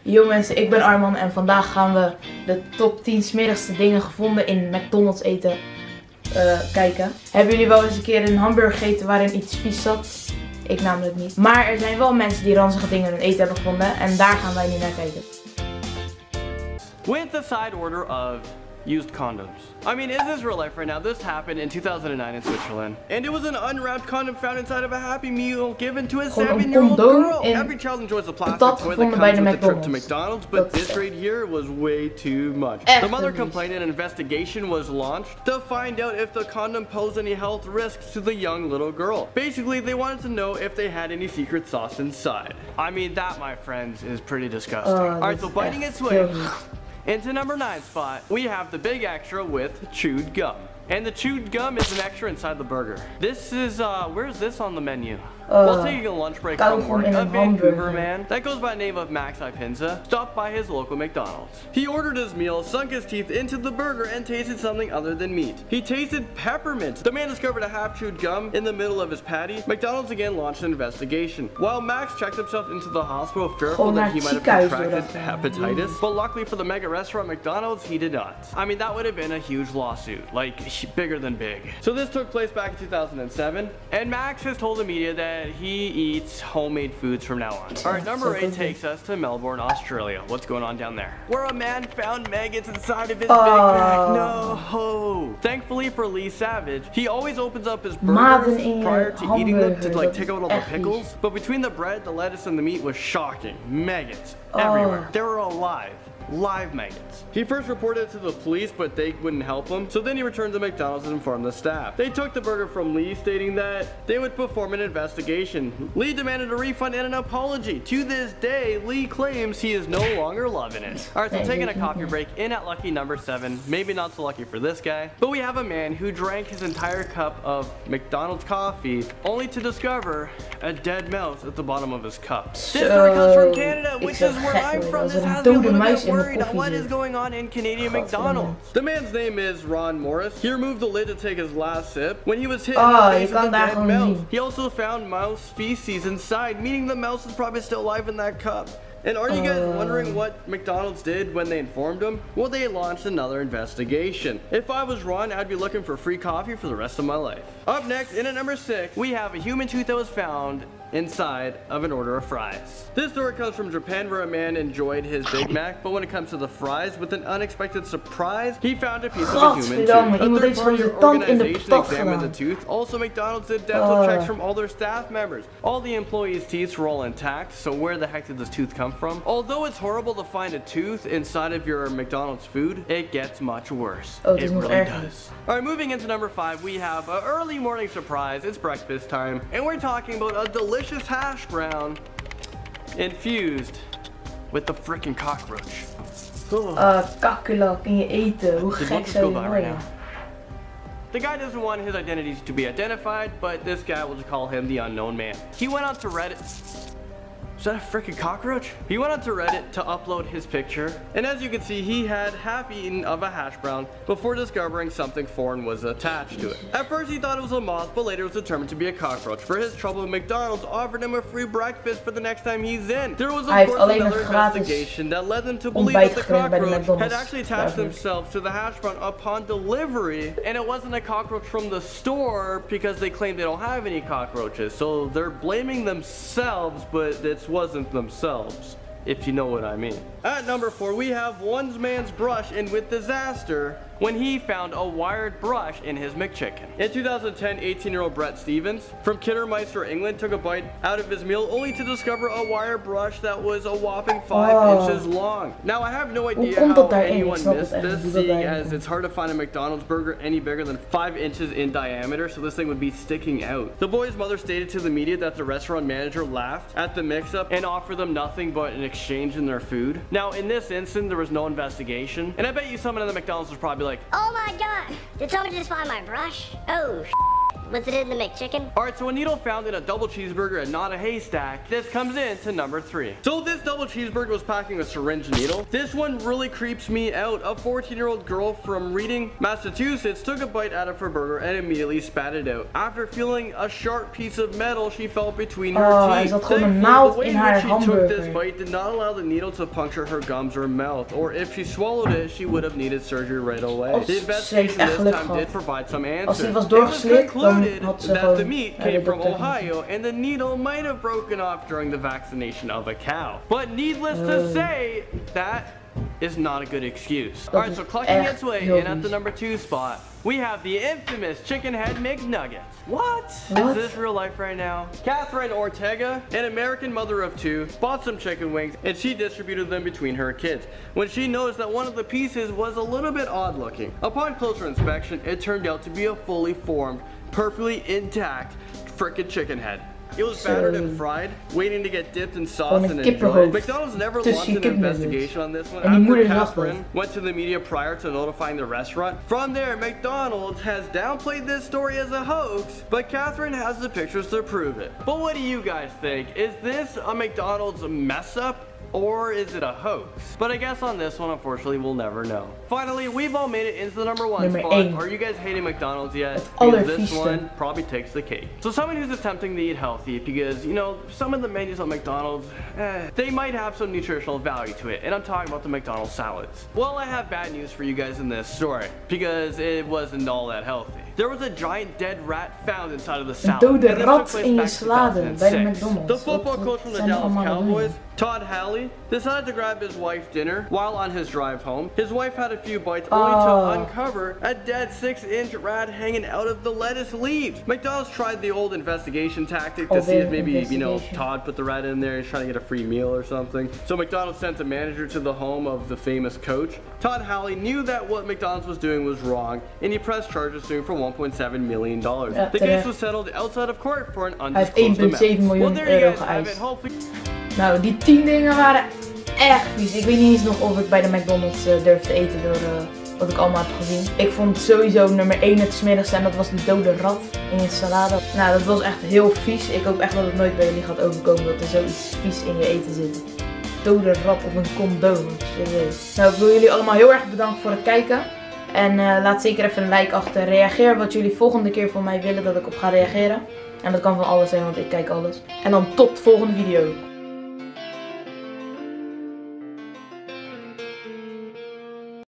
Yo mensen, ik ben Arman en vandaag gaan we de top 10 smerigste dingen gevonden in McDonalds eten kijken. Hebben jullie wel eens een keer een hamburger gegeten waarin iets vies zat? Ik namelijk niet. Maar er zijn wel mensen die ranzige dingen in hun eten hebben gevonden en daar gaan wij nu naar kijken. With the side order of used condoms. I mean, is this real life right now? This happened in 2009 in Switzerland. And it was an unwrapped condom found inside of a Happy Meal given to a 7-year-old girl. Every child enjoys a plastic toy that comes with a trip to McDonald's, but this right here was way too much. The mother complained and an investigation was launched to find out if the condom posed any health risks to the young little girl. Basically, they wanted to know if they had any secret sauce inside. I mean, that, my friends, is pretty disgusting. Alright, so biting its way into number 9 spot, we have the big extra with chewed gum. And the chewed gum is an extra inside the burger. This is, where's this on the menu? While taking a lunch break from work, a Vancouver man that goes by the name of Max Ipinza stopped by his local McDonald's. He ordered his meal, sunk his teeth into the burger, and tasted something other than meat. He tasted peppermint. The man discovered a half-chewed gum in the middle of his patty. McDonald's again launched an investigation. While Max checked himself into the hospital fearful that he might have contracted hepatitis, but luckily for the mega restaurant McDonald's, he did not. I mean, that would have been a huge lawsuit, like bigger than big. So this took place back in 2007, and Max has told the media that he eats homemade foods from now on. Alright, number 8 takes us to Melbourne, Australia. What's going on down there? Where a man found maggots inside of his Big Mac. No! Thankfully for Lee Savage, he always opens up his burgers prior to eating them to like take out all the pickles. But between the bread, the lettuce, and the meat was shocking. Maggots everywhere. They were alive. Live maggots. He first reported it to the police, but they wouldn't help him. So then he returned to McDonald's and informed the staff. They took the burger from Lee, stating that they would perform an investigation. Lee demanded a refund and an apology. To this day, Lee claims he is no longer loving it. Alright, so taking a coffee break in at lucky number 7. Maybe not so lucky for this guy, but we have a man who drank his entire cup of McDonald's coffee only to discover a dead mouse at the bottom of his cup. This story comes from Canada, which is where I'm from. This has me a little bit worried on what is going on in Canadian McDonald's. The man's name is Ron Morris. He removed the lid to take his last sip when he was hit in the face with a dead mouse. He also found mouse feces inside, meaning the mouse is probably still alive in that cup. And are you guys wondering what McDonald's did when they informed him? Well, they launched another investigation. If I was Ron, I'd be looking for free coffee for the rest of my life. Up next, in at number 6, we have a human tooth that was found inside of an order of fries. This story comes from Japan, where a man enjoyed his Big Mac, but when it comes to the fries, with an unexpected surprise, he found a piece of a human tooth. A third-party organization examined the tooth. Also, McDonald's did dental checks from all their staff members. All the employees' teeth were all intact, so where the heck did this tooth come from? Although it's horrible to find a tooth inside of your McDonald's food, it gets much worse. It really does. Alright, moving into number 5, we have an early morning surprise. It's breakfast time, and we're talking about a delicious hash brown infused with the freaking cockroach. Kakkelak in je eten. Hoe gek zou je worden? The guy doesn't want his identities to be identified, but this guy will just call him the unknown man. He went on to Reddit. Is that a freaking cockroach? He went onto Reddit to upload his picture, and as you can see, he had half eaten of a hash brown before discovering something foreign was attached to it. At first he thought it was a moth, but later was determined to be a cockroach. For his trouble, McDonald's offered him a free breakfast for the next time he's in. There was of course another investigation that led them to believe that the cockroach had actually attached themselves to the hash brown upon delivery, and it wasn't a cockroach from the store because they claim they don't have any cockroaches. So they're blaming themselves, but it wasn't themselves, if you know what I mean. At number 4, we have one man's brush in with disaster when he found a wired brush in his McChicken. In 2010, 18-year-old Brett Stevens from Kidderminster, England, took a bite out of his meal only to discover a wire brush that was a whopping 5 inches long. Now, I have no idea how anyone missed this, seeing as it's hard to find a McDonald's burger any bigger than 5 inches in diameter, so this thing would be sticking out. The boy's mother stated to the media that the restaurant manager laughed at the mix-up and offered them nothing but an exchange in their food. Now, in this instance, there was no investigation, and I bet you someone at the McDonald's was probably like, oh my god, did somebody just find my brush? Oh, Was it in the McChicken? Alright, so a needle found in a double cheeseburger and not a haystack. This comes in to number 3. So this double cheeseburger was packing a syringe needle. This one really creeps me out. A 14-year-old girl from Reading, Massachusetts took a bite out of her burger and immediately spat it out. After feeling a sharp piece of metal she felt between her teeth. The way in which she took this bite did not allow the needle to puncture her gums or mouth, or if she swallowed it, she would have needed surgery right away. The investigation this time did provide some answers. It was concluded that the meat came from Ohio and the needle might have broken off during the vaccination of a cow. But needless to say, that is not a good excuse. Alright, so clocking its way in at the number 2 spot, we have the infamous chicken head McNuggets. What? Is this real life right now? Catherine Ortega, an American mother of 2, bought some chicken wings and she distributed them between her kids when she noticed that one of the pieces was a little bit odd looking. Upon closer inspection, it turned out to be a fully formed, perfectly intact frickin' chicken head. It was battered and fried, waiting to get dipped in sauce and enjoyed. McDonald's never launched an investigation on this one after Catherine went to the media prior to notifying the restaurant. From there, McDonald's has downplayed this story as a hoax, but Catherine has the pictures to prove it. But what do you guys think? Is this a McDonald's mess up? Or is it a hoax? But I guess on this one, unfortunately, we'll never know. Finally, we've all made it into the number 1 spot. Are you guys hating McDonald's yet? Because this one probably takes the cake. So someone who's attempting to eat healthy, because, you know, some of the menus on McDonald's, they might have some nutritional value to it. And I'm talking about the McDonald's salads. Well, I have bad news for you guys in this story, because it wasn't all that healthy. There was a giant dead rat found inside of the salad. Dode rat in je salade bij de McDonald's. The football coach from the Dallas Cowboys, Todd Haley, decided to grab his wife dinner while on his drive home. His wife had a few bites only to uncover a dead 6-inch rat hanging out of the lettuce leaves. McDonald's tried the old investigation tactic to see if maybe, you know, Todd put the rat in there and trying to get a free meal or something. So McDonald's sent a manager to the home of the famous coach. Todd Haley knew that what McDonald's was doing was wrong, and he pressed charges to him for $1.7 million. The case was settled outside of court for an undisclosed amount. Well, there you guys have it. Hopefully... Nou, die 10 dingen waren echt vies. Ik weet niet eens nog of ik bij de McDonald's durf te eten door wat ik allemaal heb gezien. Ik vond sowieso nummer 1 het smerigste en dat was de dode rat in je salade. Nou, dat was echt heel vies. Ik hoop echt dat het nooit bij jullie gaat overkomen dat er zoiets vies in je eten zit. Dode rat of een condoom, serieus. Nou, ik wil jullie allemaal heel erg bedanken voor het kijken. En laat zeker even een like achter. Reageer wat jullie volgende keer van mij willen dat ik op ga reageren. En dat kan van alles zijn, want ik kijk alles. En dan tot de volgende video.